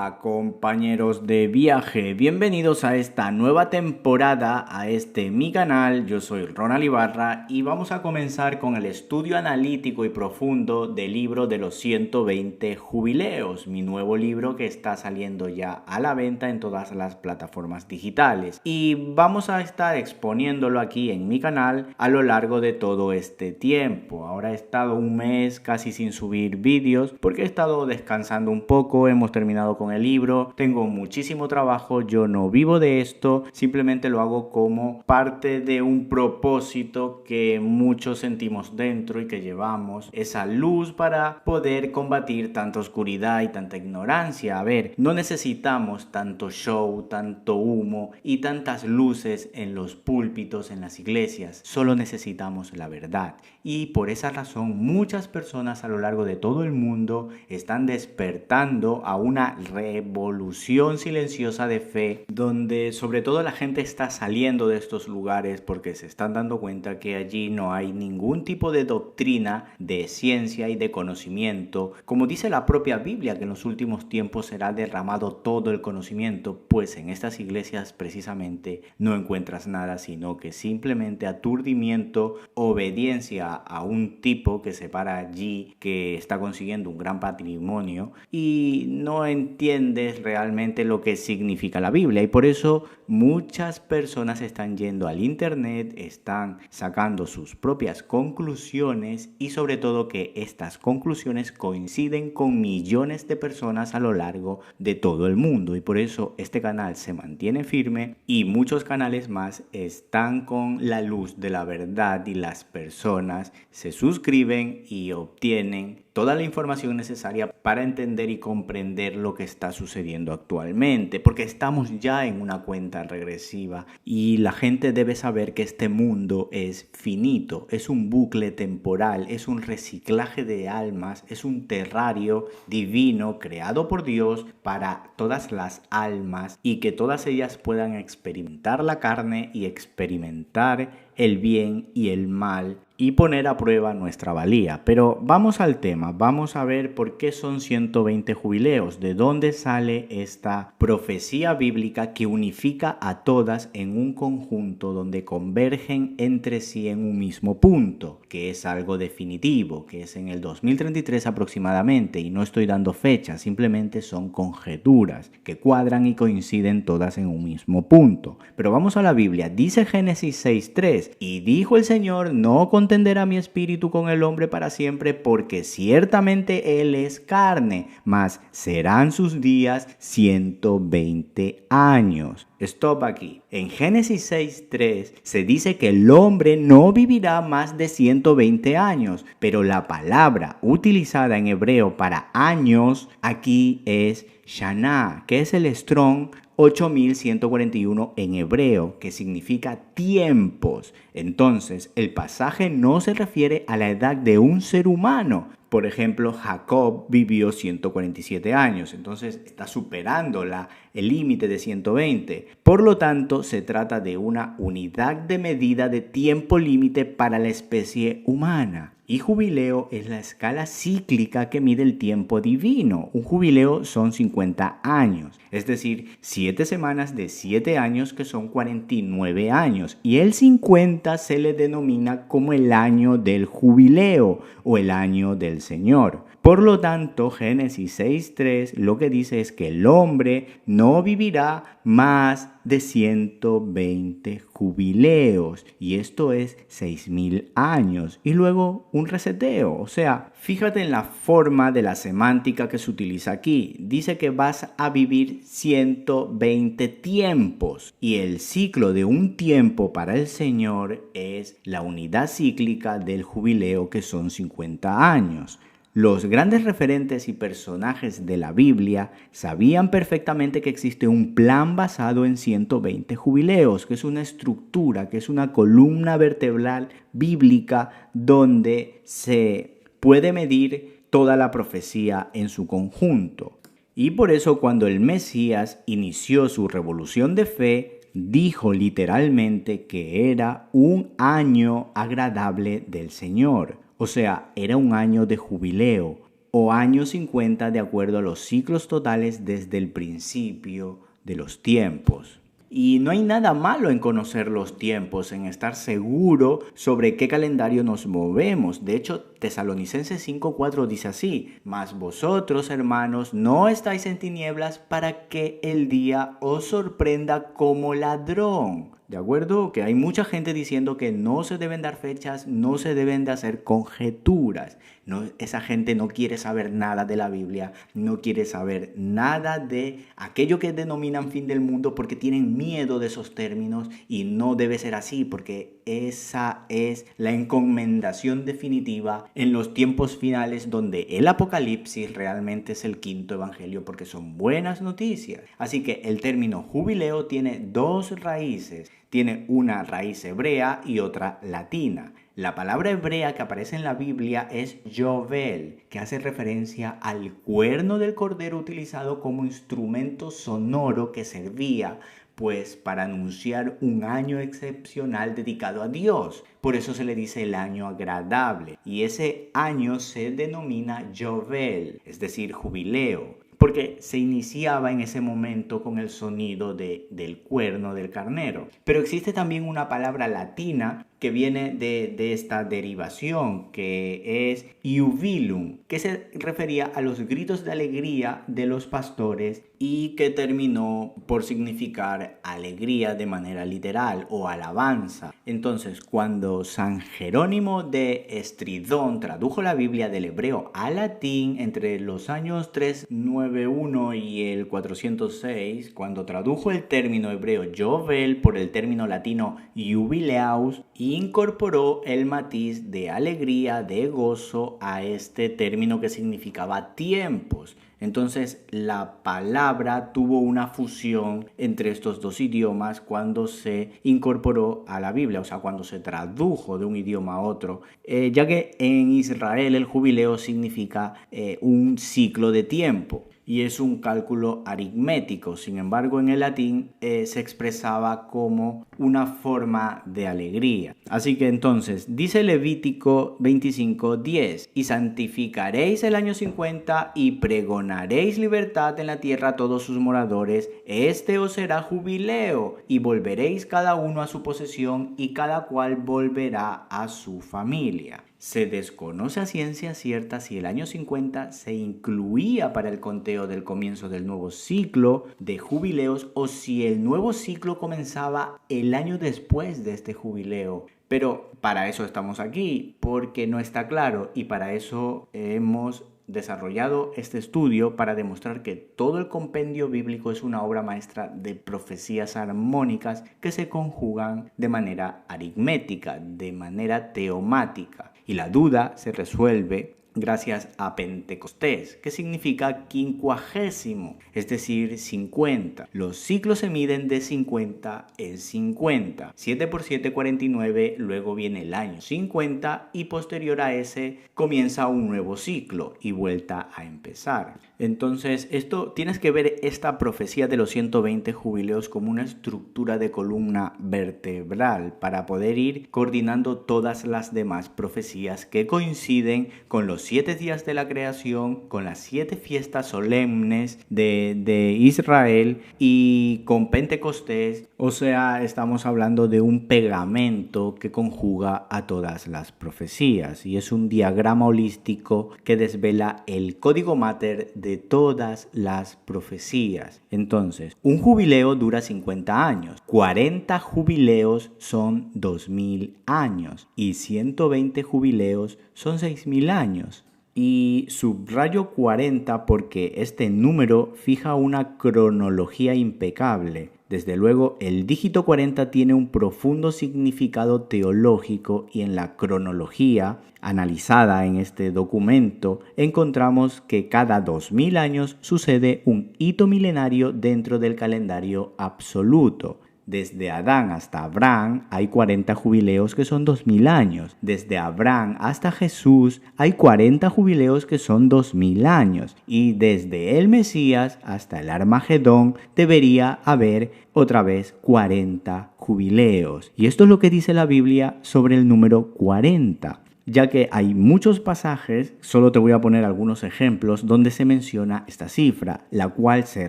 Hola compañeros de viaje, bienvenidos a esta nueva temporada a mi canal. Yo soy Ronald Ibarra y vamos a comenzar con el estudio analítico y profundo del libro de los 120 jubileos, mi nuevo libro que está saliendo ya a la venta en todas las plataformas digitales, y vamos a estar exponiéndolo aquí en mi canal a lo largo de todo este tiempo. Ahora he estado un mes casi sin subir vídeos porque he estado descansando un poco. Hemos terminado con el libro, tengo muchísimo trabajo, yo no vivo de esto, simplemente lo hago como parte de un propósito que muchos sentimos dentro y que llevamos esa luz para poder combatir tanta oscuridad y tanta ignorancia. A ver, no necesitamos tanto show, tanto humo y tantas luces en los púlpitos, en las iglesias, solo necesitamos la verdad. Y por esa razón muchas personas a lo largo de todo el mundo están despertando a una revolución silenciosa de fe, donde sobre todo la gente está saliendo de estos lugares porque se están dando cuenta que allí no hay ningún tipo de doctrina, de ciencia y de conocimiento. Como dice la propia Biblia, que en los últimos tiempos será derramado todo el conocimiento, pues en estas iglesias precisamente no encuentras nada, sino que simplemente aturdimiento, obediencia a un tipo que se para allí, que está consiguiendo un gran patrimonio y no entiendes realmente lo que significa la Biblia. Y por eso muchas personas están yendo al internet, están sacando sus propias conclusiones, y sobre todo que estas conclusiones coinciden con millones de personas a lo largo de todo el mundo. Y por eso este canal se mantiene firme y muchos canales más están con la luz de la verdad, y las personas se suscriben y obtienen toda la información necesaria para entender y comprender lo que está sucediendo actualmente, porque estamos ya en una cuenta regresiva y la gente debe saber que este mundo es finito, es un bucle temporal, es un reciclaje de almas, es un terrario divino creado por Dios para todas las almas, y que todas ellas puedan experimentar la carne y experimentar el bien y el mal y poner a prueba nuestra valía. Pero vamos al tema, vamos a ver por qué son 120 jubileos, de dónde sale esta profecía bíblica que unifica a todas en un conjunto donde convergen entre sí en un mismo punto, que es algo definitivo, que es en el 2033 aproximadamente, y no estoy dando fechas, simplemente son conjeturas que cuadran y coinciden todas en un mismo punto. Pero vamos a la Biblia, dice Génesis 6:3, y dijo el Señor, no contenderá mi espíritu con el hombre para siempre, porque ciertamente él es carne, mas serán sus días 120 años. Stop aquí. En Génesis 6:3 se dice que el hombre no vivirá más de 120 años, pero la palabra utilizada en hebreo para años aquí es Shana, que es el Strong 8141 en hebreo, que significa tiempos. Entonces, el pasaje no se refiere a la edad de un ser humano. Por ejemplo, Jacob vivió 147 años, entonces está superando el límite de 120. Por lo tanto, se trata de una unidad de medida de tiempo límite para la especie humana. Y jubileo es la escala cíclica que mide el tiempo divino. Un jubileo son 50 años, es decir, 7 semanas de 7 años, que son 49 años. Y el 50 se le denomina como el año del jubileo o el año del Señor. Por lo tanto, Génesis 6:3 lo que dice es que el hombre no vivirá más de 120 jubileos, y esto es 6,000 años, y luego un reseteo. O sea, fíjate en la forma de la semántica que se utiliza aquí. Dice que vas a vivir 120 tiempos, y el ciclo de un tiempo para el Señor es la unidad cíclica del jubileo, que son 50 años. Los grandes referentes y personajes de la Biblia sabían perfectamente que existe un plan basado en 120 jubileos, que es una estructura, que es una columna vertebral bíblica donde se puede medir toda la profecía en su conjunto. Y por eso cuando el Mesías inició su revolución de fe, dijo literalmente que era un año agradable del Señor. O sea, era un año de jubileo. o año 50 de acuerdo a los ciclos totales desde el principio de los tiempos. Y no hay nada malo en conocer los tiempos, en estar seguro sobre qué calendario nos movemos. De hecho, Tesalonicenses 5:4 dice así: mas vosotros, hermanos, no estáis en tinieblas para que el día os sorprenda como ladrón. ¿De acuerdo? Que hay mucha gente diciendo que no se deben dar fechas, no se deben de hacer conjeturas. No, esa gente no quiere saber nada de la Biblia, no quiere saber nada de aquello que denominan fin del mundo porque tienen miedo de esos términos, y no debe ser así porque esa es la encomendación definitiva en los tiempos finales, donde el Apocalipsis realmente es el quinto evangelio porque son buenas noticias. Así que el término jubileo tiene dos raíces. Tiene una raíz hebrea y otra latina. La palabra hebrea que aparece en la Biblia es Yovel, que hace referencia al cuerno del cordero utilizado como instrumento sonoro que servía pues para anunciar un año excepcional dedicado a Dios. Por eso se le dice el año agradable, y ese año se denomina Yovel, es decir, jubileo, porque se iniciaba en ese momento con el sonido del cuerno del carnero. Pero existe también una palabra latina que viene de esta derivación, que es iubilum, que se refería a los gritos de alegría de los pastores y que terminó por significar alegría de manera literal o alabanza. Entonces, cuando San Jerónimo de Estridón tradujo la Biblia del hebreo al latín entre los años 391 y el 406, cuando tradujo el término hebreo Yovel por el término latino jubileus, incorporó el matiz de alegría, de gozo a este término que significaba tiempos. Entonces la palabra tuvo una fusión entre estos dos idiomas cuando se incorporó a la Biblia, o sea, cuando se tradujo de un idioma a otro, ya que en Israel el jubileo significa un ciclo de tiempo y es un cálculo aritmético. Sin embargo, en el latín se expresaba como una forma de alegría. Así que entonces, dice Levítico 25:10: y santificaréis el año 50 y pregonaréis libertad en la tierra a todos sus moradores. Este os será jubileo, y volveréis cada uno a su posesión, y cada cual volverá a su familia. Se desconoce a ciencia cierta si el año 50 se incluía para el conteo del comienzo del nuevo ciclo de jubileos o si el nuevo ciclo comenzaba el año después de este jubileo. Pero para eso estamos aquí, porque no está claro, y para eso hemos desarrollado este estudio para demostrar que todo el compendio bíblico es una obra maestra de profecías armónicas que se conjugan de manera aritmética, de manera teomática. Y la duda se resuelve gracias a Pentecostés, que significa quincuagésimo, es decir, 50. Los ciclos se miden de 50 en 50. 7 por 7, 49, luego viene el año 50 y posterior a ese comienza un nuevo ciclo y vuelta a empezar. Entonces, tienes que ver esta profecía de los 120 jubileos como una estructura de columna vertebral para poder ir coordinando todas las demás profecías que coinciden con los 7 días de la creación, con las 7 fiestas solemnes de Israel y con Pentecostés. O sea, estamos hablando de un pegamento que conjuga a todas las profecías y es un diagrama holístico que desvela el código mater de todas las profecías. Entonces, un jubileo dura 50 años, 40 jubileos son 2000 años y 120 jubileos son 6000 años. Y subrayo 40 porque este número fija una cronología impecable. Desde luego, el dígito 40 tiene un profundo significado teológico y en la cronología analizada en este documento encontramos que cada 2000 años sucede un hito milenario dentro del calendario absoluto. Desde Adán hasta Abraham hay 40 jubileos que son 2000 años. Desde Abraham hasta Jesús hay 40 jubileos que son 2000 años. Y desde el Mesías hasta el Armagedón debería haber otra vez 40 jubileos. Y esto es lo que dice la Biblia sobre el número 40. ya que hay muchos pasajes, solo te voy a poner algunos ejemplos, donde se menciona esta cifra, la cual se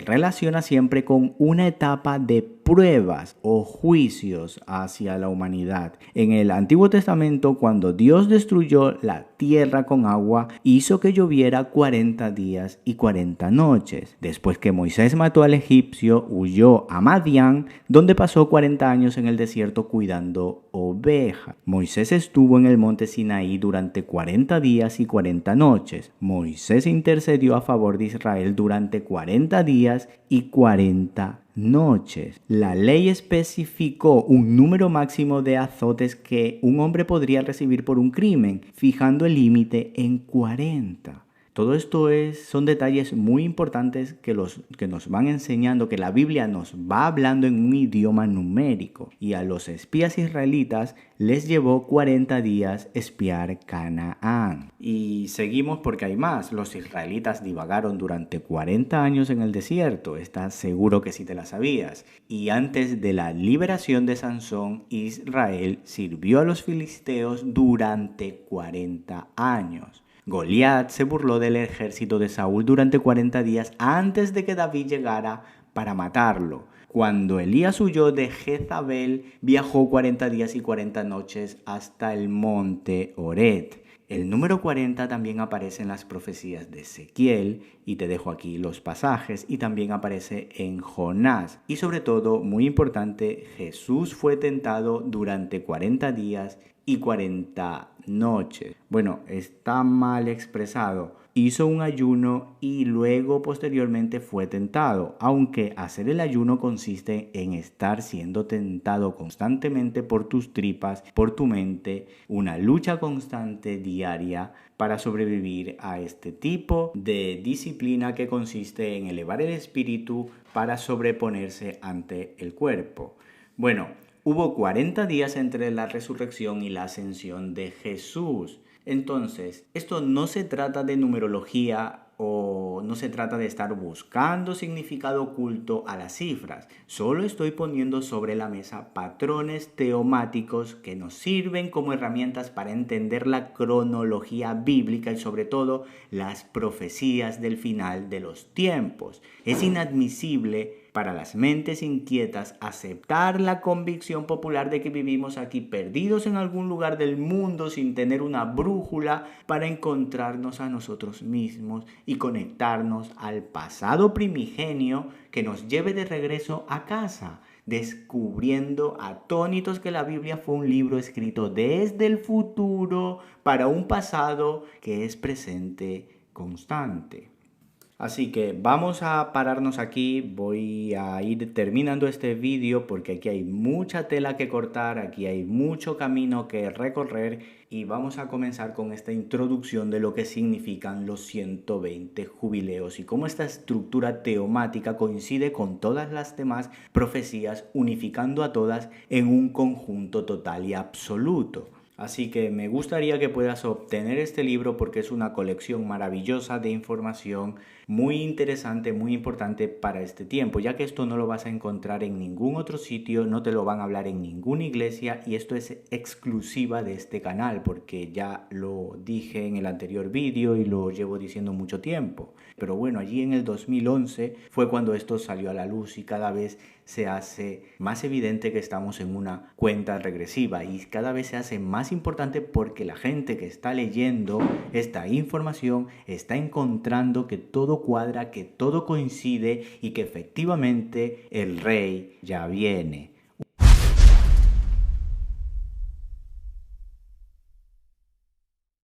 relaciona siempre con una etapa de pruebas o juicios hacia la humanidad. En el Antiguo Testamento, cuando Dios destruyó la tierra con agua, hizo que lloviera 40 días y 40 noches. Después que Moisés mató al egipcio, huyó a Madián, donde pasó 40 años en el desierto cuidando ovejas. Moisés estuvo en el monte Sinaí durante 40 días y 40 noches. Moisés intercedió a favor de Israel durante 40 días y 40 noches. La ley especificó un número máximo de azotes que un hombre podría recibir por un crimen, fijando el límite en 40. Todo esto son detalles muy importantes que nos van enseñando, que la Biblia nos va hablando en un idioma numérico. Y a los espías israelitas les llevó 40 días espiar Canaán. Y seguimos porque hay más. Los israelitas divagaron durante 40 años en el desierto. Estás seguro que sí te la sabías. Y antes de la liberación de Sansón, Israel sirvió a los filisteos durante 40 años. Goliat se burló del ejército de Saúl durante 40 días antes de que David llegara para matarlo. Cuando Elías huyó de Jezabel, viajó 40 días y 40 noches hasta el monte Oret. El número 40 también aparece en las profecías de Ezequiel, y te dejo aquí los pasajes, y también aparece en Jonás. Y sobre todo, muy importante, Jesús fue tentado durante 40 días y 40 noches. Bueno, está mal expresado. Hizo un ayuno y luego posteriormente fue tentado, aunque hacer el ayuno consiste en estar siendo tentado constantemente por tus tripas, por tu mente, una lucha constante diaria para sobrevivir a este tipo de disciplina que consiste en elevar el espíritu para sobreponerse ante el cuerpo. Bueno, hubo 40 días entre la resurrección y la ascensión de Jesús. Entonces, esto no se trata de numerología o no se trata de estar buscando significado oculto a las cifras. Solo estoy poniendo sobre la mesa patrones teomáticos que nos sirven como herramientas para entender la cronología bíblica y sobre todo las profecías del final de los tiempos. Es inadmisible para las mentes inquietas aceptar la convicción popular de que vivimos aquí perdidos en algún lugar del mundo sin tener una brújula para encontrarnos a nosotros mismos y conectarnos al pasado primigenio que nos lleve de regreso a casa, descubriendo atónitos que la Biblia fue un libro escrito desde el futuro para un pasado que es presente constante. Así que vamos a pararnos aquí, voy a ir terminando este vídeo porque aquí hay mucha tela que cortar, aquí hay mucho camino que recorrer y vamos a comenzar con esta introducción de lo que significan los 120 jubileos y cómo esta estructura teomática coincide con todas las demás profecías, unificando a todas en un conjunto total y absoluto. Así que me gustaría que puedas obtener este libro porque es una colección maravillosa de información muy interesante, muy importante para este tiempo, ya que esto no lo vas a encontrar en ningún otro sitio, no te lo van a hablar en ninguna iglesia y esto es exclusiva de este canal porque ya lo dije en el anterior vídeo y lo llevo diciendo mucho tiempo. Pero bueno, allí en el 2011 fue cuando esto salió a la luz y cada vez se hace más evidente que estamos en una cuenta regresiva y cada vez se hace más importante porque la gente que está leyendo esta información está encontrando que todo cuadra, que todo coincide y que efectivamente el rey ya viene.